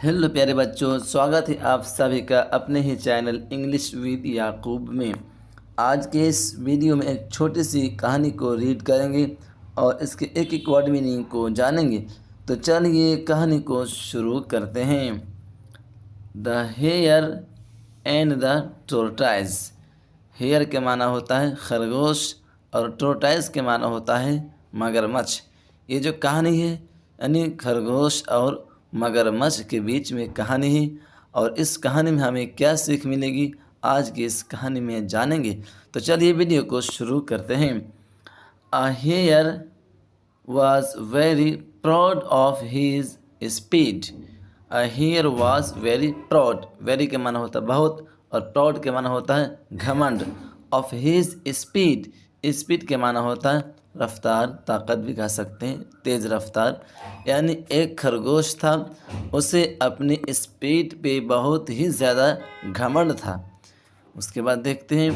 Hello प्यारे बच्चों, स्वागत है आप सभी का अपने ही चैनल इंग्लिश विद याकूब में। आज के इस वीडियो में एक छोटी सी कहानी को रीड करेंगे और इसके एक एक वर्ड मीनिंग को जानेंगे। तो चलिए कहानी को शुरू करते हैं। The hare and the tortoise. Hare के माना होता है खरगोश और टोरटाइज के माना होता है मगरमच्छ। ये जो कहानी है यानी खरगोश और मगरमच्छ के बीच में कहानी है और इस कहानी में हमें क्या सीख मिलेगी आज की इस कहानी में जानेंगे। तो चलिए वीडियो को शुरू करते हैं। A hare was very proud of his speed. A hare was very proud. Very के माना होता है बहुत और proud के माना होता है घमंड। Of his speed. Speed के माना होता है रफ्तार, ताकत भी कह सकते हैं, तेज़ रफ्तार। यानी एक खरगोश था, उसे अपनी स्पीड पे बहुत ही ज़्यादा घमंड था। उसके बाद देखते हैं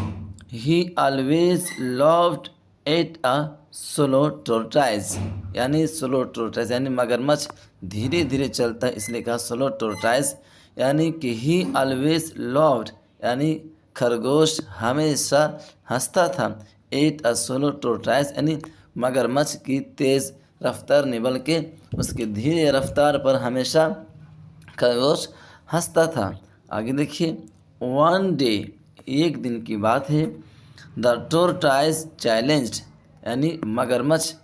he always loved at a slow tortoise. यानी स्लो टोरटाइज यानी मगरमच्छ धीरे धीरे चलता है इसलिए कहा स्लो टोरटाइज। यानी कि ही ऑलवेज लव्ड यानी खरगोश हमेशा हंसता था। एट अ स्लो टोरटाइज यानी मगरमच्छ की तेज़ रफ्तार नहीं बल्कि उसकी धीरे रफ्तार पर हमेशा खरगोश हंसता था। आगे देखिए वन डे एक दिन की बात है। द टोरटाइज चैलेंज्ड यानी मगरमच्छ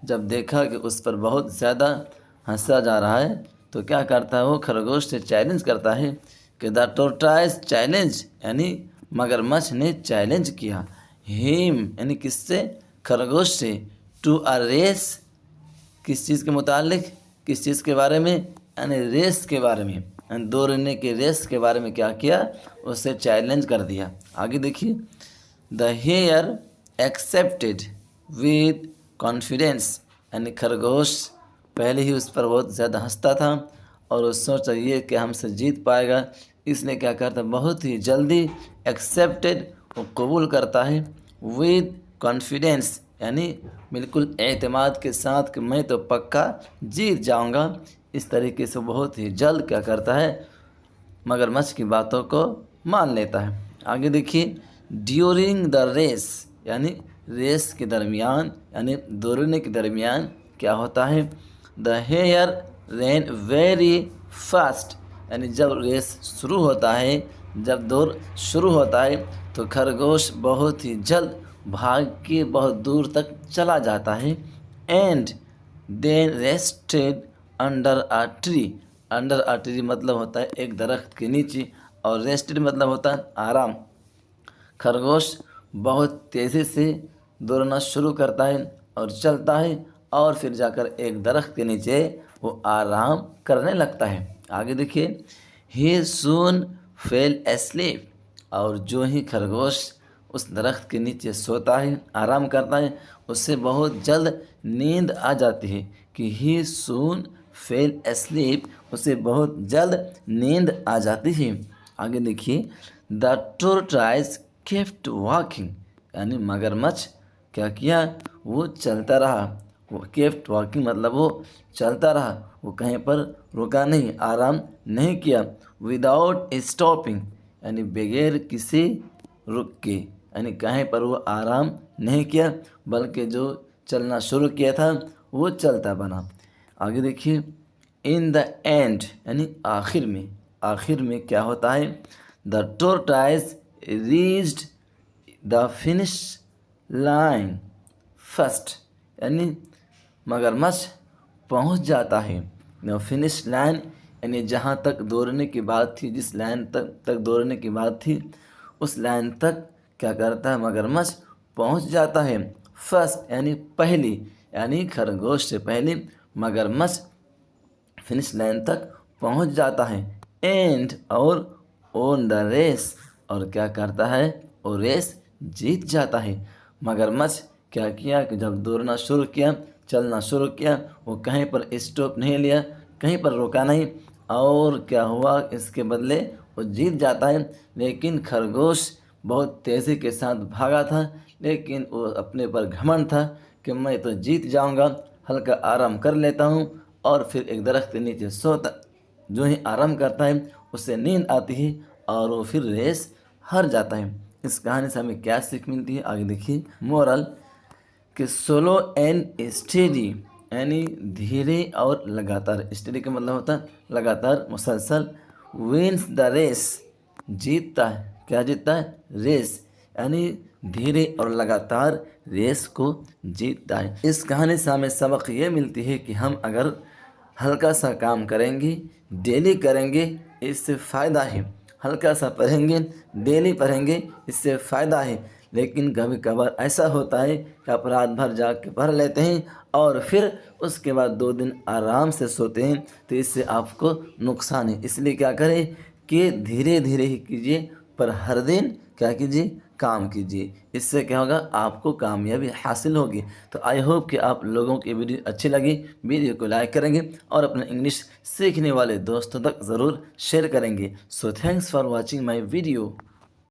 जब देखा कि उस पर बहुत ज़्यादा हंसा जा रहा है तो क्या करता है, वो खरगोश से चैलेंज करता है कि द टोरटाइज चैलेंज यानी मगरमच्छ ने चैलेंज किया हिम यानी किससे, खरगोश से, टू अ रेस। किस चीज़ के मुतालिक, किस चीज़ के बारे में, यानी रेस के बारे में, यानी दौड़ने के रेस के बारे में क्या किया, उससे चैलेंज कर दिया। आगे देखिए the hare accepted with confidence यानी खरगोश पहले ही उस पर बहुत ज़्यादा हंसता था और वो सोच रही है कि हमसे जीत पाएगा, इसलिए क्या करता है बहुत ही जल्दी एक्सेप्टेड वो कबूल करता है विद कॉन्फिडेंस यानी बिल्कुल एतमाद के साथ कि मैं तो पक्का जीत जाऊंगा। इस तरीके से बहुत ही जल्द क्या करता है, मगरमच्छ की बातों को मान लेता है। आगे देखिए ड्यूरिंग द रेस यानी रेस के दरमियान यानी दौड़ने के दरमियान क्या होता है, the hare ran very fast यानी जब रेस शुरू होता है, जब दौड़ शुरू होता है तो खरगोश बहुत ही जल्द भाग के बहुत दूर तक चला जाता है। And then rested under a tree. Under a tree मतलब होता है एक दरख्त के नीचे और रेस्टेड मतलब होता है आराम। खरगोश बहुत तेज़ी से दौड़ना शुरू करता है और चलता है और फिर जाकर एक दरख्त के नीचे वो आराम करने लगता है। आगे देखिए ही सून फेल एस्लीप और जो ही खरगोश उस दरख्त के नीचे सोता है, आराम करता है, उससे बहुत जल्द नींद आ जाती है कि ही सून फेल एस्लीप, उसे बहुत जल्द नींद आ जाती है। आगे देखिए द टोरटाइज केप्ट वॉकिंग यानी मगरमच्छ क्या किया, वो चलता रहा। वो केप्ट वॉकिंग मतलब वो चलता रहा, वो कहीं पर रुका नहीं, आराम नहीं किया। विदाउट स्टॉपिंग यानी बगैर किसी रुक के, यानी कहीं पर वो आराम नहीं किया बल्कि जो चलना शुरू किया था वो चलता बना। आगे देखिए इन द एंड यानी आखिर में, आखिर में क्या होता है, the tortoise reached the finish line first यानी मगरमच्छ पहुंच जाता है। द फिनिश लाइन यानी जहां तक दौड़ने की बात थी, जिस लाइन तक दौड़ने की बात थी उस लाइन तक क्या करता है, मगरमच्छ पहुंच जाता है। फर्स्ट यानी पहली, यानी खरगोश से पहले मगरमच्छ फिनिश लाइन तक पहुंच जाता है। एंड और ऑन द रेस और क्या करता है, वो रेस जीत जाता है। मगरमच्छ क्या किया कि जब दौड़ना शुरू किया, चलना शुरू किया, वो कहीं पर स्टॉप नहीं लिया, कहीं पर रोका नहीं और क्या हुआ, इसके बदले वो जीत जाता है। लेकिन खरगोश बहुत तेज़ी के साथ भागा था लेकिन वो अपने पर घमंड था कि मैं तो जीत जाऊंगा, हल्का आराम कर लेता हूँ और फिर एक दरख्त के नीचे सोता जो ही आराम करता है उसे नींद आती है और वो फिर रेस हार जाता है। इस कहानी से हमें क्या सीख मिलती है, आगे देखिए। मोरल कि स्लो एंड स्टेडी यानी धीरे और लगातार, स्टेडी का मतलब होता है लगातार मुसलसल, विंस द रेस जीतता है, क्या जीतता है, रेस, यानी धीरे और लगातार रेस को जीतता है। इस कहानी से हमें सबक ये मिलती है कि हम अगर हल्का सा काम करेंगे, डेली करेंगे, इससे फ़ायदा है। हल्का सा पढ़ेंगे, डेली पढ़ेंगे, इससे फ़ायदा है। लेकिन कभी कभार ऐसा होता है कि आप रात भर जाग के पढ़ लेते हैं और फिर उसके बाद 2 दिन आराम से सोते हैं, तो इससे आपको नुकसान है। इसलिए क्या करें कि धीरे धीरे ही कीजिए, पर हर दिन क्या कीजिए, काम कीजिए। इससे क्या होगा, आपको कामयाबी हासिल होगी। तो आई होप कि आप लोगों की वीडियो अच्छी लगी, वीडियो को लाइक करेंगे और अपने इंग्लिश सीखने वाले दोस्तों तक ज़रूर शेयर करेंगे। So thanks for watching my video.